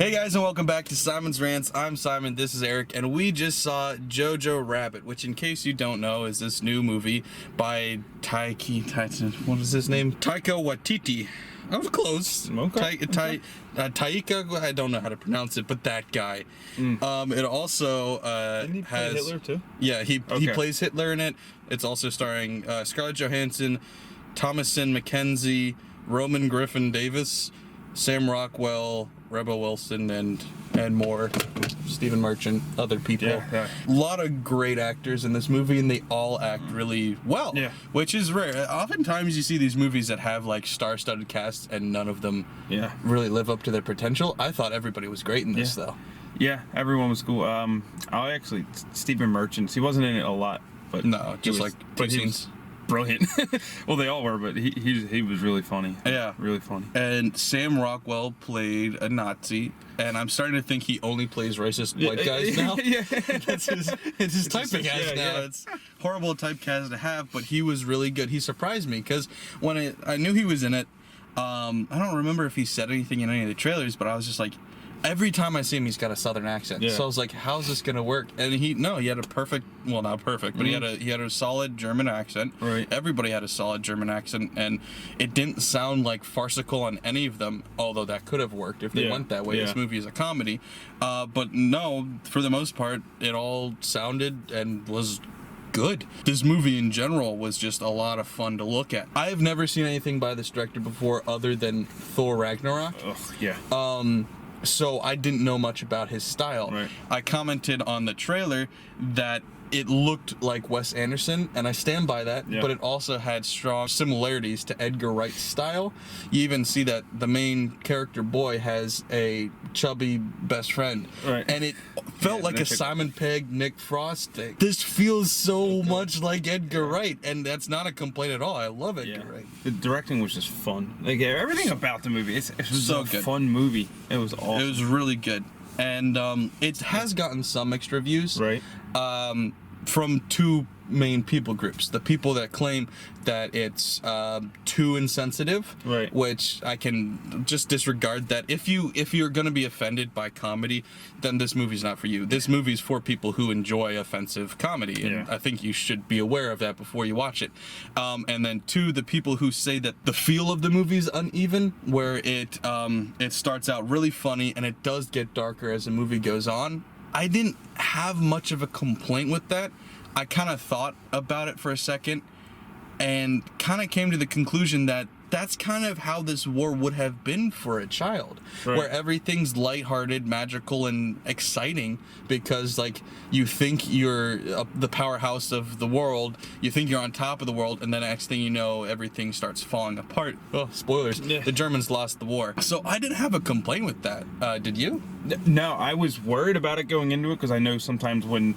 Hey guys, and welcome back to Simon's Rants. I'm Simon, this is Eric, and we just saw JoJo Rabbit, which in case you don't know is this new movie by what is his name? Taika Waititi. I was close. Okay. Taika, I don't know how to pronounce it, but that guy. It also Didn't he play Hitler too? Yeah, he plays Hitler in it. It's also starring Scarlett Johansson, Thomasin, McKenzie, Roman Griffin Davis, Sam Rockwell, Rebel Wilson, and more, Stephen Merchant, other people. Yeah. A lot of great actors in this movie, and they all act really well, which is rare. Oftentimes you see these movies that have like star-studded casts and none of them really live up to their potential. I thought everybody was great in this though. Yeah, everyone was cool. Stephen Merchant, he wasn't in it a lot, but no, just like two scenes. Brilliant. Well, they all were, but he was really funny. Yeah, really funny. And Sam Rockwell played a Nazi, and I'm starting to think he only plays racist white guys now. Yeah, it's his typecast now. Yeah. It's horrible typecast to have, but he was really good. He surprised me because when I knew he was in it, I don't remember if he said anything in any of the trailers, but I was just like, every time I see him, he's got a southern accent. So I was like, how's this gonna work? And he had a perfect, well, not perfect, but he had a solid German accent. Right. Everybody had a solid German accent, and it didn't sound like farcical on any of them, although that could have worked if they went that way. This movie is a comedy. But no, for the most part, it all sounded and was good. This movie in general was just a lot of fun to look at. I have never seen anything by this director before other than Thor Ragnarok. So I didn't know much about his style. Right. I commented on the trailer that it looked like Wes Anderson, and I stand by that, but it also had strong similarities to Edgar Wright's style. You even see that the main character boy has a chubby best friend. Right. And it felt like a Simon Pegg, Nick Frost thing. This feels so much like Edgar Wright, and that's not a complaint at all. I love Edgar Wright. The directing was just fun. Like, everything about the movie, it was so good. Fun movie. It was awesome. It was really good. And it has gotten some mixed reviews. Right. From two main people groups. The people that claim that it's too insensitive, which I can just disregard that. If you're gonna be offended by comedy, then this movie's not for you. This movie's for people who enjoy offensive comedy, and I think you should be aware of that before you watch it. And then two, the people who say that the feel of the movie's uneven, where it starts out really funny and it does get darker as the movie goes on. I didn't have much of a complaint with that. I kind of thought about it for a second and kind of came to the conclusion that that's kind of how this war would have been for a child, where everything's lighthearted, magical, and exciting because, like, you think you're the powerhouse of the world, you think you're on top of the world, and then next thing you know, everything starts falling apart. Oh, spoilers. The Germans lost the war. So I didn't have a complaint with that. Did you? No, I was worried about it going into it because I know sometimes when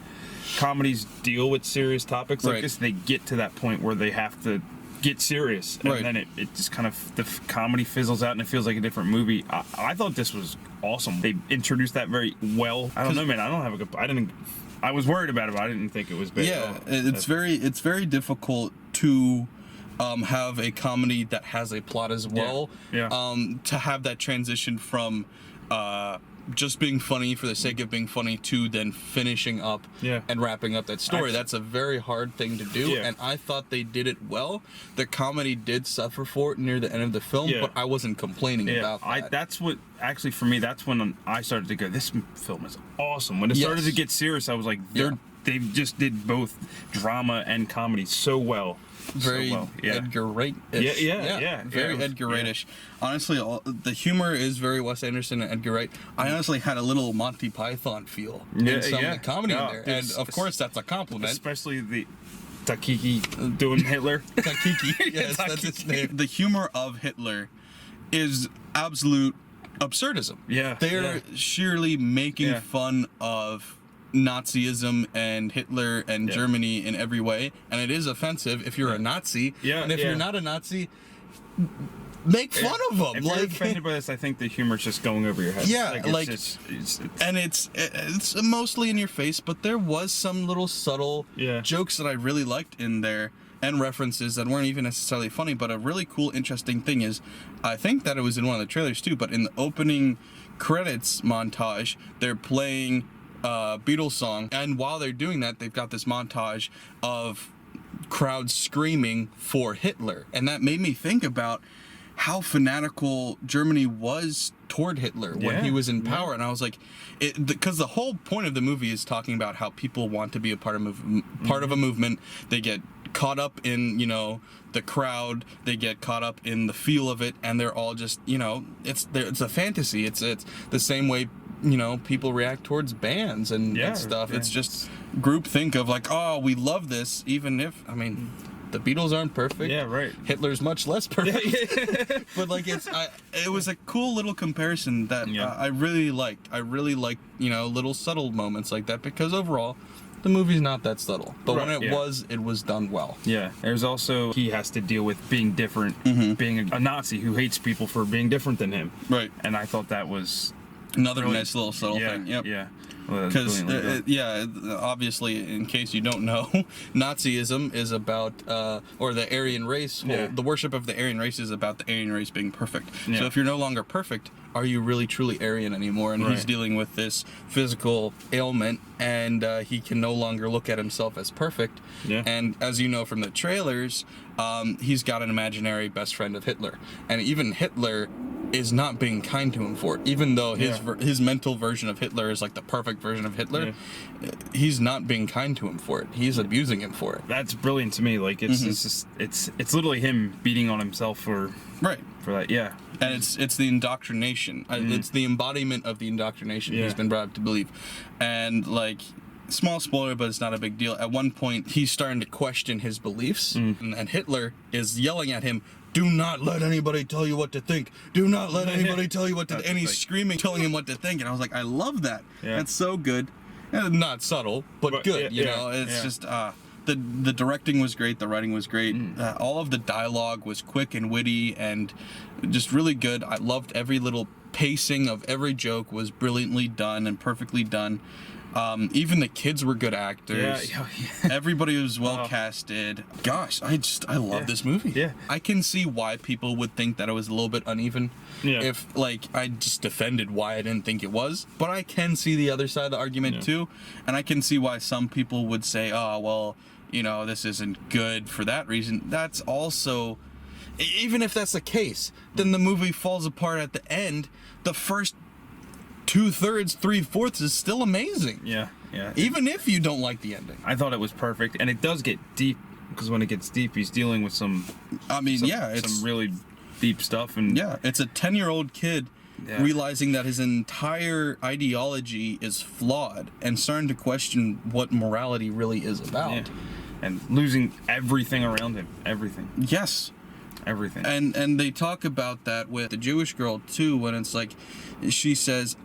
comedies deal with serious topics like this, they get to that point where they have to get serious, and then it just kind of, the comedy fizzles out and it feels like a different movie. I thought this was awesome. They introduced that very well. I don't know, man. I was worried about it, but I didn't think it was bad. Yeah, it's very difficult to have a comedy that has a plot as well. To have that transition from just being funny for the sake of being funny to then finishing up and wrapping up that story. That's a very hard thing to do, and I thought they did it well. The comedy did suffer for it near the end of the film, but I wasn't complaining about that. That's what, actually, for me, that's when I started to go, this film is awesome. When it started to get serious, I was like, they just did both drama and comedy so well. Very Edgar Wright-ish. Very Edgar Wright-ish. Honestly, the humor is very Wes Anderson and Edgar Wright. I honestly had a little Monty Python feel in some of the comedy in there, and of course that's a compliment. Especially the Takiki doing Hitler. Takiki, yes, that's his name. The humor of Hitler is absolute absurdism. They're sheerly making fun of Nazism and Hitler and Germany in every way, and it is offensive if you're a Nazi. And if you're not a Nazi, make fun of them. If you're offended by this, I think the humor's just going over your head. It's mostly in your face, but there was some little subtle jokes that I really liked in there, and references that weren't even necessarily funny. But a really cool, interesting thing is, I think that it was in one of the trailers too, but in the opening credits montage, they're playing Beatles song, and while they're doing that, they've got this montage of crowds screaming for Hitler, and that made me think about how fanatical Germany was toward Hitler when he was in power. And I was like, because the whole point of the movie is talking about how people want to be a part of a movement. They get caught up in, you know, the crowd, they get caught up in the feel of it, and they're all just, you know, it's a fantasy. It's the same way, you know, people react towards bands and stuff. It's just groupthink of like, oh, we love this, even if, I mean, the Beatles aren't perfect. Yeah, right. Hitler's much less perfect. But like, it was a cool little comparison that I really liked. I really liked, you know, little subtle moments like that, because overall, the movie's not that subtle. But when it was done well. Yeah. There's also, he has to deal with being different, being a Nazi who hates people for being different than him. Right. And I thought that was another really nice little subtle thing. Yep. Yeah. Because, obviously, in case you don't know, Nazism is about, or the Aryan race, the worship of the Aryan race is about the Aryan race being perfect. Yeah. So if you're no longer perfect, are you really truly Aryan anymore? And he's dealing with this physical ailment, and he can no longer look at himself as perfect. Yeah. And as you know from the trailers, he's got an imaginary best friend of Hitler. And even Hitler is not being kind to him for it, even though his mental version of Hitler is like the perfect version of Hitler. He's not being kind to him for it. He's abusing him for it. That's brilliant to me. Like it's just it's literally him beating on himself for that. Yeah, and it's the indoctrination. It's the embodiment of the indoctrination he's been brought up to believe, and like. Small spoiler, but it's not a big deal. At one point, he's starting to question his beliefs, and Hitler is yelling at him, "Do not let anybody tell you what to think. Do not let anybody tell you what to think." And he's screaming, telling him what to think. And I was like, I love that. Yeah. That's so good. And not subtle, but good. You know, it's just the directing was great. The writing was great. All of the dialogue was quick and witty and just really good. I loved every little pacing of every joke was brilliantly done and perfectly done. Even the kids were good actors. Everybody was well casted. Gosh, I love this movie. Yeah. I can see why people would think that it was a little bit uneven. Yeah. If like I just defended why I didn't think it was, but I can see the other side of the argument too, and I can see why some people would say, "Oh, well, you know, this isn't good for that reason." That's also, even if that's the case, then the movie falls apart at the end. The first 2/3, 3/4 is still amazing. Yeah. Even if you don't like the ending. I thought it was perfect, and it does get deep, because when it gets deep, he's dealing with some really deep stuff. And it's a 10-year-old kid realizing that his entire ideology is flawed and starting to question what morality really is about. And losing everything around him. Everything. Yes. Everything. And they talk about that with the Jewish girl too, when it's like, she says,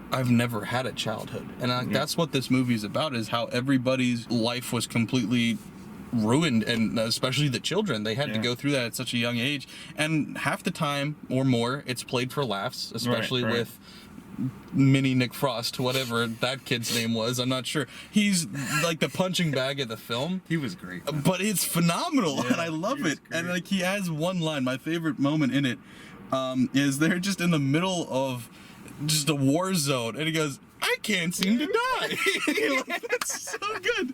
I've never had a childhood. And that's what this movie is about, is how everybody's life was completely ruined, and especially the children. They had to go through that at such a young age. And half the time or more, it's played for laughs, especially with Mini Nick Frost, whatever that kid's name was. I'm not sure. He's like the punching bag of the film. He was great. But it's phenomenal, and I love it. Great. And like, he has one line, my favorite moment in it, is they're just in the middle of just a war zone, and he goes, I can't seem to die. Like, that's so good.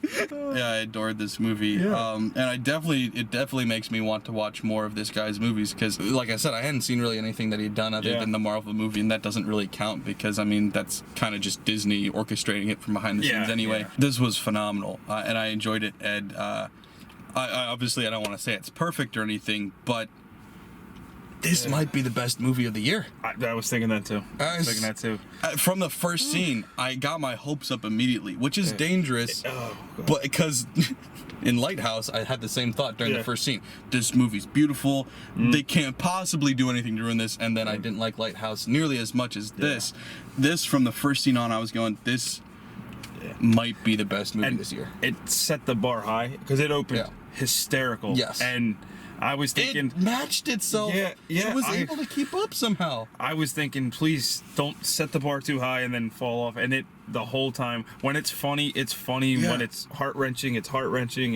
Yeah, I adored this movie. And it definitely makes me want to watch more of this guy's movies, because like I said, I hadn't seen really anything that he'd done other than the Marvel movie, and that doesn't really count, because I mean, that's kind of just Disney orchestrating it from behind the scenes anyway. This was phenomenal, and I enjoyed it. And I obviously, I don't want to say it's perfect or anything, but this might be the best movie of the year. I was thinking that too. From the first scene, I got my hopes up immediately, which is dangerous. But because in Lighthouse, I had the same thought during the first scene. This movie's beautiful. They can't possibly do anything to ruin this. And then I didn't like Lighthouse nearly as much as this. This, from the first scene on, I was going, this might be the best movie this year. It set the bar high, because it opened hysterical. Yes. And I was thinking it matched itself. Yeah, It was able to keep up somehow. I was thinking, please don't set the bar too high and then fall off. And it the whole time, when it's funny, it's funny. Yeah. When it's heart-wrenching, it's heart-wrenching.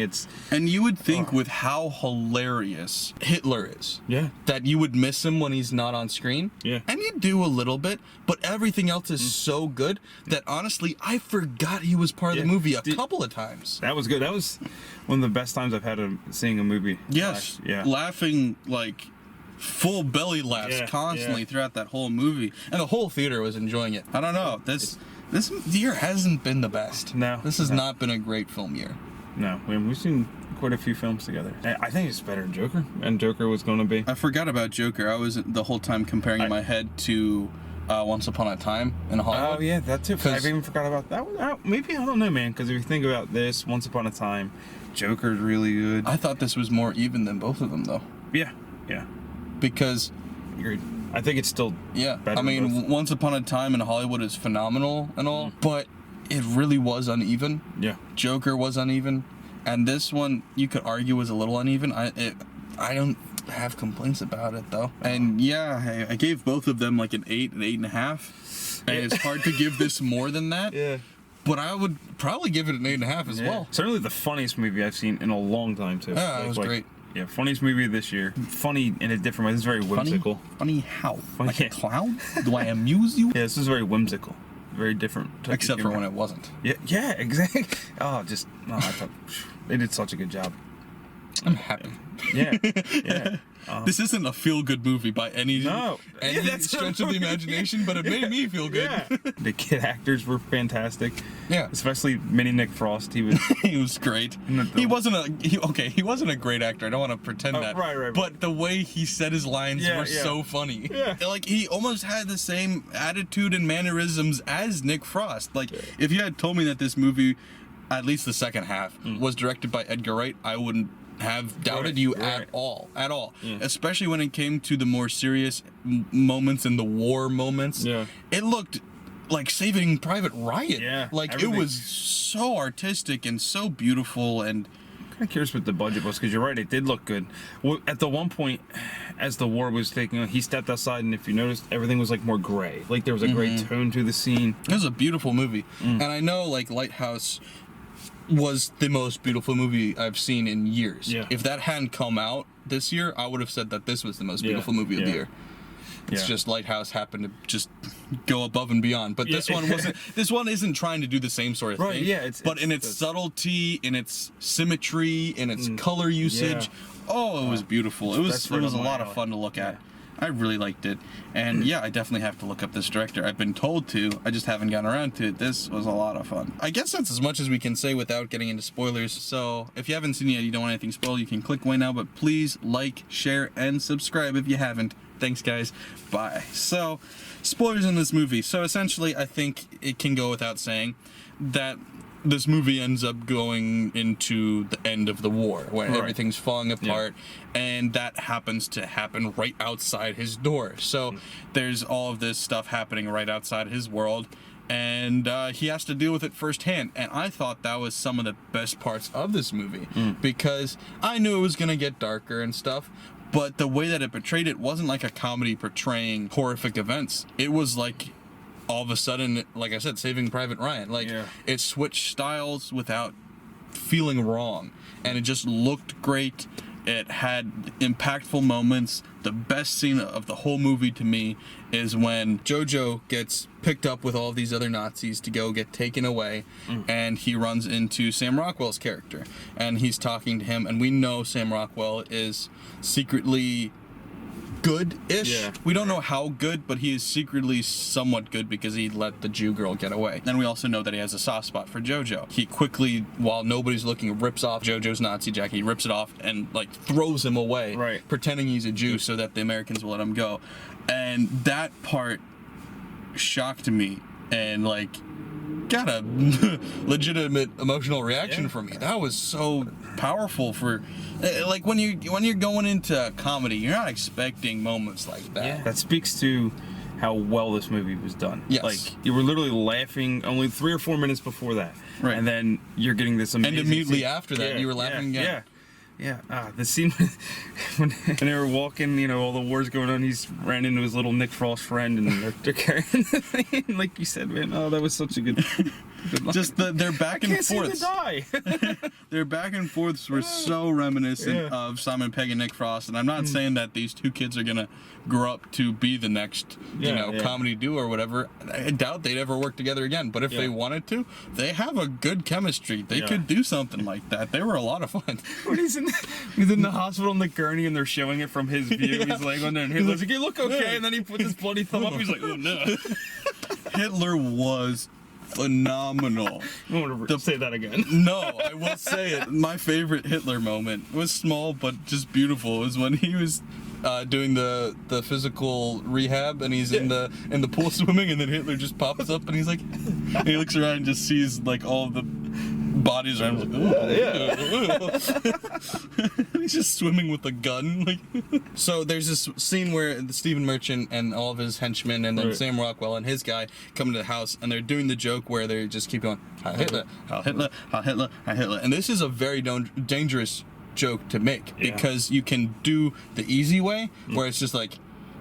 And you would think with how hilarious Hitler is, that you would miss him when he's not on screen. Yeah. And you do a little bit, but everything else is so good that honestly, I forgot he was part of the movie a couple of times. That was good. That was one of the best times I've had seeing a movie. Yes. Yeah. Laughing like full belly laughs constantly throughout that whole movie, and the whole theater was enjoying it. I don't know. This year hasn't been the best. No. This has not been a great film year. No. We've seen quite a few films together. I think it's better than Joker, and Joker was going to be. I forgot about Joker. I was the whole time comparing in my head to Once Upon a Time in Hollywood. Oh yeah, that too. I even forgot about that one. Maybe, I don't know, man, because if you think about this, Once Upon a Time, Joker's really good. I thought this was more even than both of them, though. Yeah. Because Agreed. I think it's still better. I mean, Once Upon a Time in Hollywood is phenomenal and all, but it really was uneven. Yeah. Joker was uneven, and this one you could argue was a little uneven. I don't have complaints about it though. And yeah, I gave both of them like an 8 and 8.5, and it's hard to give this more than that. Yeah. But I would probably give it an 8.5 as well. Certainly the funniest movie I've seen in a long time too. Yeah, it was great. Yeah, funniest movie this year. Funny in a different way. This is very whimsical. Funny how? Funny, like a clown? Do I amuse you? Yeah, this is very whimsical. Very different. Except for when it wasn't. Yeah, exactly. I thought they did such a good job. I'm happy. Yeah. This isn't a feel-good movie by any stretch of the imagination, but it made me feel good. Yeah. The kid actors were fantastic. Yeah. Especially Mini Nick Frost. He was he was great. He wasn't a great actor. I don't want to pretend that. Right. But the way he said his lines were so funny. Yeah. Like he almost had the same attitude and mannerisms as Nick Frost. Like if you had told me that this movie, at least the second half, was directed by Edgar Wright, I wouldn't have doubted you at all, especially when it came to the more serious moments and the war moments. It looked like Saving Private Ryan. Like everything. It was so artistic and so beautiful. And I'm kind of curious what the budget was, because you're right, it did look good. At the one point, as the war was taking on, he stepped outside, and if you noticed, everything was like more gray. Like there was a gray tone to the scene. It was a beautiful movie, and I know like Lighthouse was the most beautiful movie I've seen in years. If that hadn't come out this year, I would have said that this was the most beautiful movie of the year. It's just Lighthouse happened to just go above and beyond. But this one wasn't. This one isn't trying to do the same sort of thing. But in its subtlety, in its symmetry, in its color usage, it was beautiful. It was a lot of fun to look at. I really liked it. And yeah, I definitely have to look up this director. I've been told to. I just haven't gotten around to it. This was a lot of fun. I guess that's as much as we can say without getting into spoilers. So if you haven't seen it yet, you don't want anything spoiled, you can click away now. But please like, share, and subscribe if you haven't. Thanks, guys. Bye. So, spoilers in this movie. So essentially, I think it can go without saying that this movie ends up going into the end of the war, where everything's falling apart, and that happens to happen right outside his door. So there's all of this stuff happening right outside his world, and he has to deal with it firsthand. And I thought that was some of the best parts of this movie, because I knew it was going to get darker and stuff, but the way that it portrayed it wasn't like a comedy portraying horrific events. It was like, all of a sudden, like I said, Saving Private Ryan. Like, it switched styles without feeling wrong. And it just looked great. It had impactful moments. The best scene of the whole movie to me is when JoJo gets picked up with all these other Nazis to go get taken away, and he runs into Sam Rockwell's character. And he's talking to him, and we know Sam Rockwell is secretly good-ish. We don't know how good, but he is secretly somewhat good because he let the Jew girl get away. And we also know that he has a soft spot for JoJo. He quickly, while nobody's looking, rips off JoJo's Nazi jacket. He rips it off and like throws him away, pretending he's a Jew so that the Americans will let him go. And that part shocked me and like got a legitimate emotional reaction from me. That was so powerful for like when you're going into comedy, you're not expecting moments like that. That speaks to how well this movie was done. Like you were literally laughing only 3 or 4 minutes before that, and then you're getting this amazing and immediately scene. after that you were laughing again. Yeah, the scene when they were walking, you know, all the wars going on, he's ran into his little Nick Frost friend, and they're carrying the thing. Like you said, man, that was such a good line. Just their back and forths. I can't see them die. Their back and forths were so reminiscent of Simon Pegg and Nick Frost, and I'm not saying that these two kids are gonna grow up to be the next, comedy duo or whatever. I doubt they'd ever work together again. But if they wanted to, they have a good chemistry. They could do something like that. They were a lot of fun. When he's in the hospital in the gurney and they're showing it from his view, he's laying on there and Hitler's like, "You look okay," and then he puts his bloody thumb up. He's like, "Oh no." Hitler was phenomenal. I want to say that again. No, I will say it. My favorite Hitler moment was small but just beautiful. It was when he was doing the physical rehab, and he's in the pool swimming, and then Hitler just pops up, and he's like, and he looks around and just sees like all the bodies around him, like, he's just swimming with a gun. Like, so there's this scene where Stephen Merchant and all of his henchmen, and then Sam Rockwell and his guy come to the house, and they're doing the joke where they just keep going, "Heil Hitler, Heil Hitler, Heil Hitler, Heil Hitler," and this is a very dangerous joke to make, because you can do the easy way where it's just like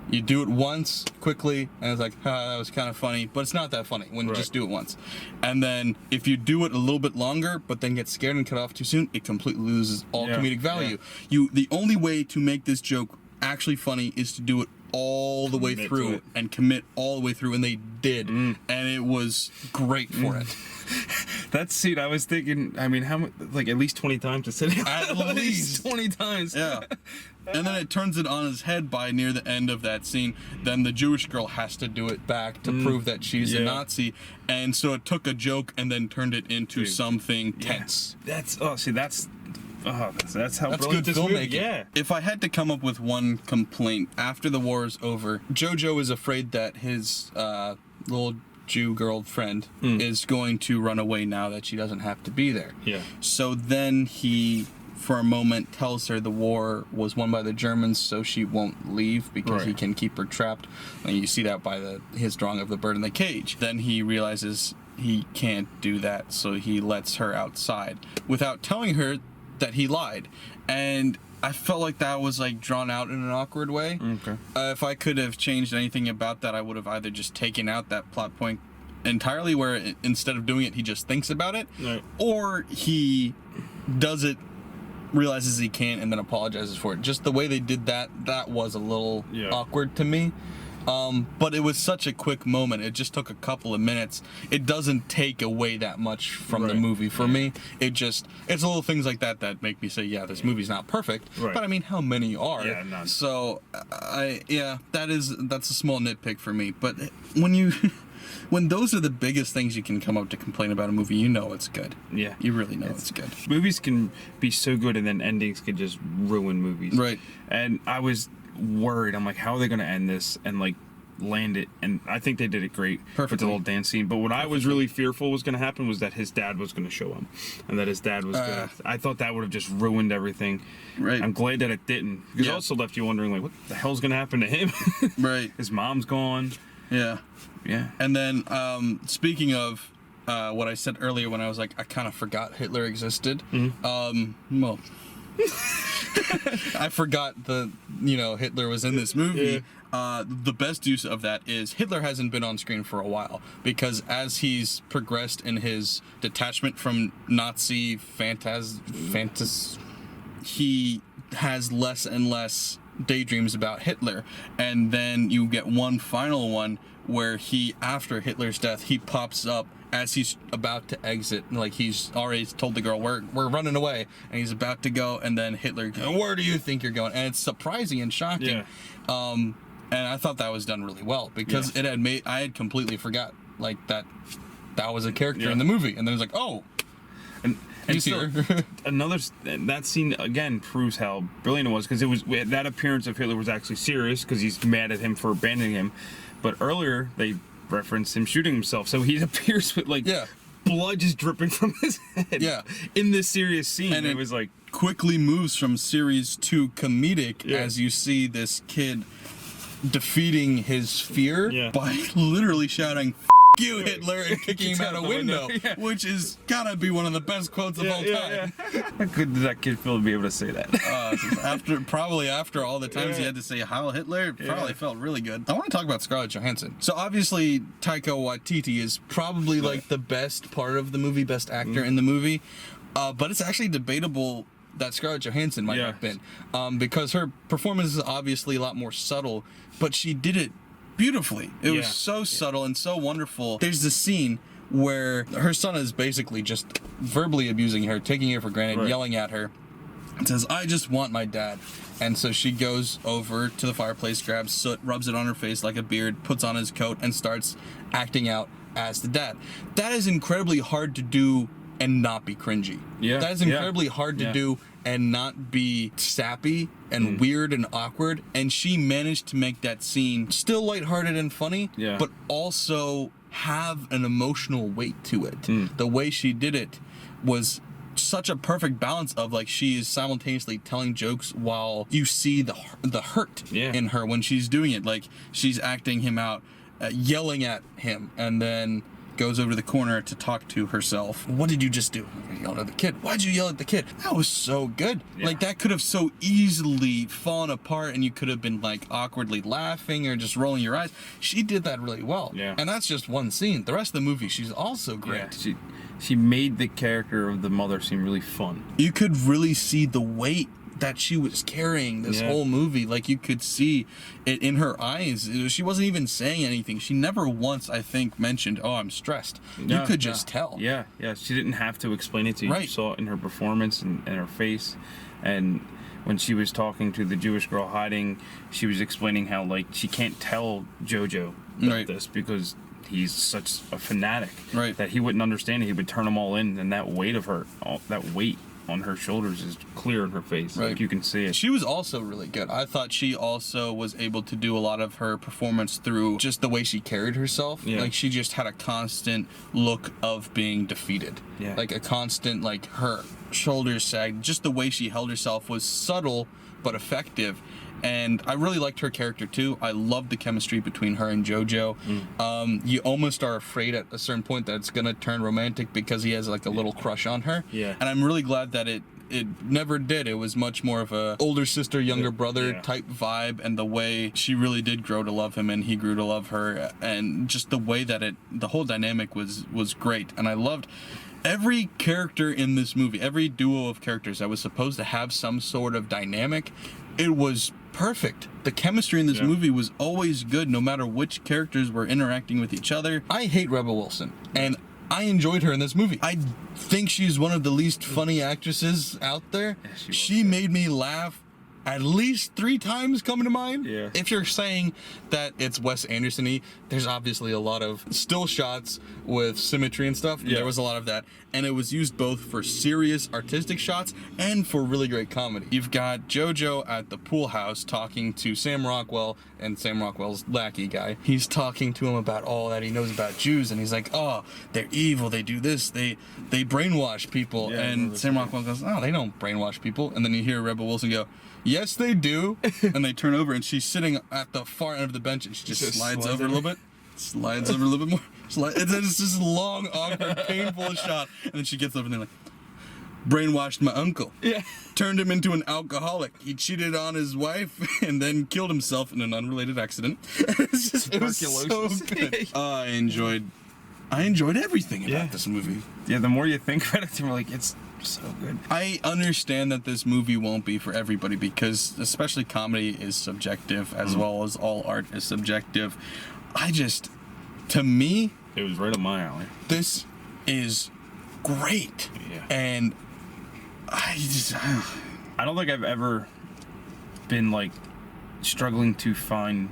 you do it once quickly and it's like, that was kind of funny, but it's not that funny when you just do it once. And then if you do it a little bit longer but then get scared and cut off too soon, it completely loses all comedic value. The only way to make this joke actually funny is to do it all the way through and commit all the way through, and they did, and it was great for it. That scene, I was thinking, I mean, how much, like at least 20 times to sit at least 20 times. Yeah. And then it turns it on his head by near the end of that scene. Then the Jewish girl has to do it back to prove that she's a Nazi. And so it took a joke and then turned it into something tense. That's how That's brilliant good this movie. filmmaking. Yeah. If I had to come up with one complaint after the war is over, JoJo is afraid that his little Jew girlfriend is going to run away now that she doesn't have to be there. Yeah. So then he, for a moment, tells her the war was won by the Germans, so she won't leave because he can keep her trapped. And you see that by his drawing of the bird in the cage. Then he realizes he can't do that, so he lets her outside without telling her that he lied. And I felt like that was like drawn out in an awkward way. Okay. If I could have changed anything about that, I would have either just taken out that plot point entirely, where instead of doing it, he just thinks about it, or he does it, realizes he can't, and then apologizes for it. Just the way they did that was a little awkward to me. But it was such a quick moment. It just took a couple of minutes. It doesn't take away that much from the movie for me. It's little things like that that make me say, yeah, this movie's not perfect. But I mean, how many are? Yeah, none. So, that's a small nitpick for me. But when those are the biggest things you can come up to complain about a movie, you know it's good. Yeah. You really know it's good. Movies can be so good, and then endings can just ruin movies. Right. And I was worried. I'm like, how are they going to end this and like land it? And I think they did it great with the little dance scene. But what I was really fearful was going to happen was that his dad was going to show him, and that his dad was going to... I thought that would have just ruined everything. Right. I'm glad that it didn't, because it also left you wondering, like, what the hell's going to happen to him? Right. His mom's gone. Yeah. Yeah. And then, speaking of what I said earlier when I was like, I kind of forgot Hitler existed. Well, I forgot Hitler was in this movie. The best use of that is Hitler hasn't been on screen for a while, because as he's progressed in his detachment from Nazi he has less and less daydreams about Hitler. And then you get one final one where after Hitler's death, he pops up as he's about to exit, like he's already told the girl, we're running away, and he's about to go, and then Hitler, where do you think you're going? And it's surprising and shocking. And I thought that was done really well, because I had completely forgot like that was a character in the movie, and then it's like, oh, and he's so, here. that scene again proves how brilliant it was, because that appearance of Hitler was actually serious, because he's mad at him for abandoning him. But earlier they referenced him shooting himself, so he appears with blood just dripping from his head in this serious scene. And it was like quickly moves from serious to comedic as you see this kid defeating his fear by literally shouting you, Hitler, and kicking him out a window, which is gotta be one of the best quotes of all time. How good did that kid feel to be able to say that? After all the times he had to say Heil Hitler, it probably felt really good. I want to talk about Scarlett Johansson. So obviously Taika Waititi is probably like the best part of the movie, best actor in the movie, but it's actually debatable that Scarlett Johansson might have been, because her performance is obviously a lot more subtle, but she did it beautifully. It was so subtle and so wonderful. There's this scene where her son is basically just verbally abusing her, taking her for granted, yelling at her, and says, "I just want my dad." And so she goes over to the fireplace, grabs soot, rubs it on her face like a beard, puts on his coat, and starts acting out as the dad. That is incredibly hard to do and not be cringy. That is incredibly hard to do and not be sappy and weird and awkward. And she managed to make that scene still lighthearted and funny, but also have an emotional weight to it. The way she did it was such a perfect balance of, like, she is simultaneously telling jokes while you see the hurt in her when she's doing it. Like, she's acting him out, yelling at him, and then goes over to the corner to talk to herself. What did you just do? You yelled at the kid. Why'd you yell at the kid? That was so good. Like, that could have so easily fallen apart and you could have been, like, awkwardly laughing or just rolling your eyes. She did that really well. And that's just one scene. The rest of the movie, she's also great. She made the character of the mother seem really fun. You could really see the weight that she was carrying this whole movie. Like, you could see it in her eyes. She wasn't even saying anything. She never once, I think, mentioned, "Oh, I'm stressed." You could just tell. She didn't have to explain it to you. You saw it in her performance and her face. And when she was talking to the Jewish girl hiding, she was explaining how, like, she can't tell JoJo about this because he's such a fanatic that he wouldn't understand it. He would turn them all in, and that weight of her, that weight on her shoulders is clear in her face. Like, you can see it. She was also really good. I thought she also was able to do a lot of her performance through just the way she carried herself. Like, she just had a constant look of being defeated. Like, a constant, like, her shoulders sagged. Just the way she held herself was subtle but effective. And I really liked her character too. I loved the chemistry between her and JoJo. You almost are afraid at a certain point that it's gonna turn romantic because he has, like, a little crush on her. And I'm really glad that it never did. It was much more of a older sister, younger brother type vibe, and the way she really did grow to love him and he grew to love her, and just the way that the whole dynamic was great. And I loved every character in this movie, every duo of characters that was supposed to have some sort of dynamic. It was perfect. The chemistry in this movie was always good, no matter which characters were interacting with each other. I hate Rebel Wilson, and I enjoyed her in this movie. I think she's one of the least funny actresses out there. She made me laugh at least 3 times, coming to mind. If you're saying that it's Wes Anderson-y, there's obviously a lot of still shots with symmetry and stuff. There was a lot of that. And it was used both for serious artistic shots and for really great comedy. You've got JoJo at the pool house talking to Sam Rockwell, and Sam Rockwell's lackey guy. He's talking to him about all that he knows about Jews, and he's like, "Oh, they're evil, they do this, they brainwash people." And Sam Rockwell goes, "Oh, they don't brainwash people." And then you hear Rebel Wilson go, "Yes, they do." And they turn over, and she's sitting at the far end of the bench, and she just slides over a little bit. Slides over a little bit more. And then it's just a long, awkward, painful shot. And then she gets over and they're like, "Brainwashed my uncle. Turned him into an alcoholic. He cheated on his wife and then killed himself in an unrelated accident." It was so good. I enjoyed everything about this movie. The more you think about it, the more, like, it's so good. I understand that this movie won't be for everybody because especially comedy is subjective as well as all art is subjective. To me, it was right up my alley. This is great. And I don't think I've ever been, like, struggling to find,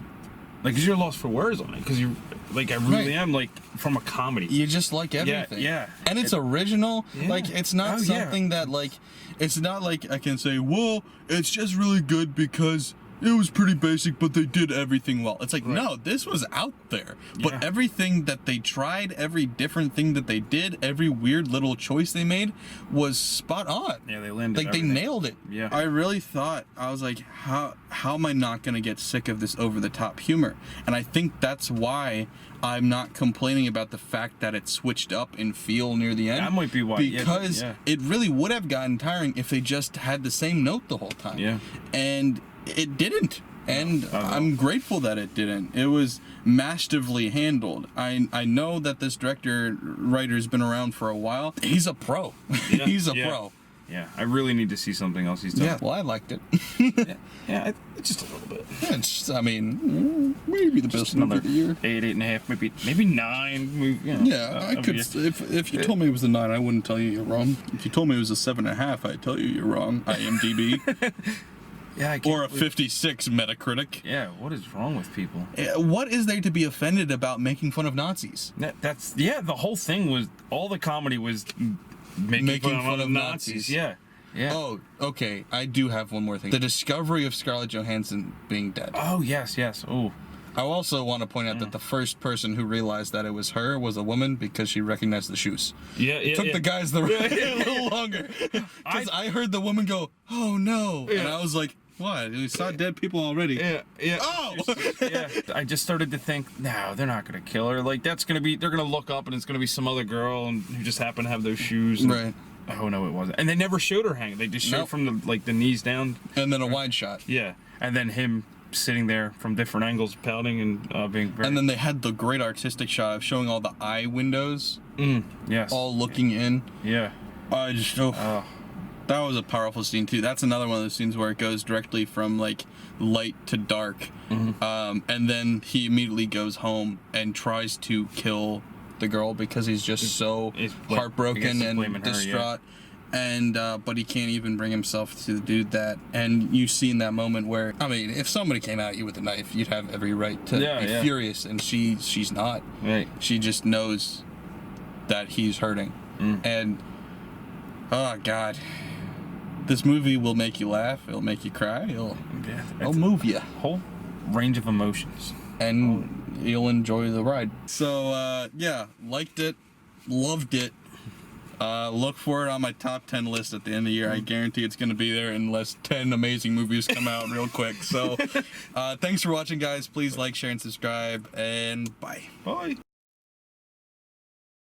like, because you're lost for words on it, because you, like, I really am, like, from a comedy. You just like everything. And it's original. Like, it's not something that, like, it's not like I can say, "Well, it's just really good because it was pretty basic, but they did everything well. It's like, no, this was out there. But everything that they tried, every different thing that they did, every weird little choice they made was spot on. Yeah, they landed Like, everything. they nailed it. Yeah. I really thought, I was like, how am I not going to get sick of this over-the-top humor? And I think that's why I'm not complaining about the fact that it switched up in feel near the end. That might be why. Because it really would have gotten tiring if they just had the same note the whole time. Yeah. And it didn't. And I'm grateful that it didn't. It was masterfully handled. I know that this writer's been around for a while. He's a pro. Yeah. He's a pro. Yeah, I really need to see something else he's done. Yeah, well, I liked it. Just a little bit. Yeah, it's, I mean, maybe the best movie of the year. 8.5, maybe 9. You know, Yeah, I could. If you told me it was a 9, I wouldn't tell you you're wrong. If you told me it was a 7.5, I'd tell you you're wrong. IMDb. Yeah, I can't or a 56 Metacritic. Yeah, what is wrong with people? What is there to be offended about making fun of Nazis? That's the whole thing was, all the comedy was making fun of Nazis. Yeah. Oh, okay. I do have one more thing. The discovery of Scarlett Johansson being dead. Oh, yes. Oh. I also want to point out that the first person who realized that it was her was a woman because she recognized the shoes. It took the guys a little longer. Because I heard the woman go, "Oh no," and I was like, "What? We saw dead people already." Yeah. Oh. I just started to think, no, they're not gonna kill her. Like, they're gonna look up and it's gonna be some other girl and who just happened to have those shoes. And, right. Oh no, it wasn't. And they never showed her hanging. They just showed from the knees down. And then a wide shot. Yeah. And then him sitting there from different angles, pouting and being very... And then they had the great artistic shot of showing all the eye windows. Yes. All looking in. Yeah. I just... that was a powerful scene, too. That's another one of those scenes where it goes directly from, like, light to dark. And then he immediately goes home and tries to kill the girl because he's just so heartbroken and distraught. And but he can't even bring himself to do that. And you see in that moment where, I mean, if somebody came at you with a knife, you'd have every right to be furious. And she's not. Right. She just knows that he's hurting. And oh God, this movie will make you laugh. It'll make you cry. It'll move you. Whole range of emotions. And you'll enjoy the ride. So liked it, loved it. Look for it on my top 10 list at the end of the year. I guarantee it's going to be there unless 10 amazing movies come out real quick. So thanks for watching, guys. Please like, share, and subscribe. And bye. Bye.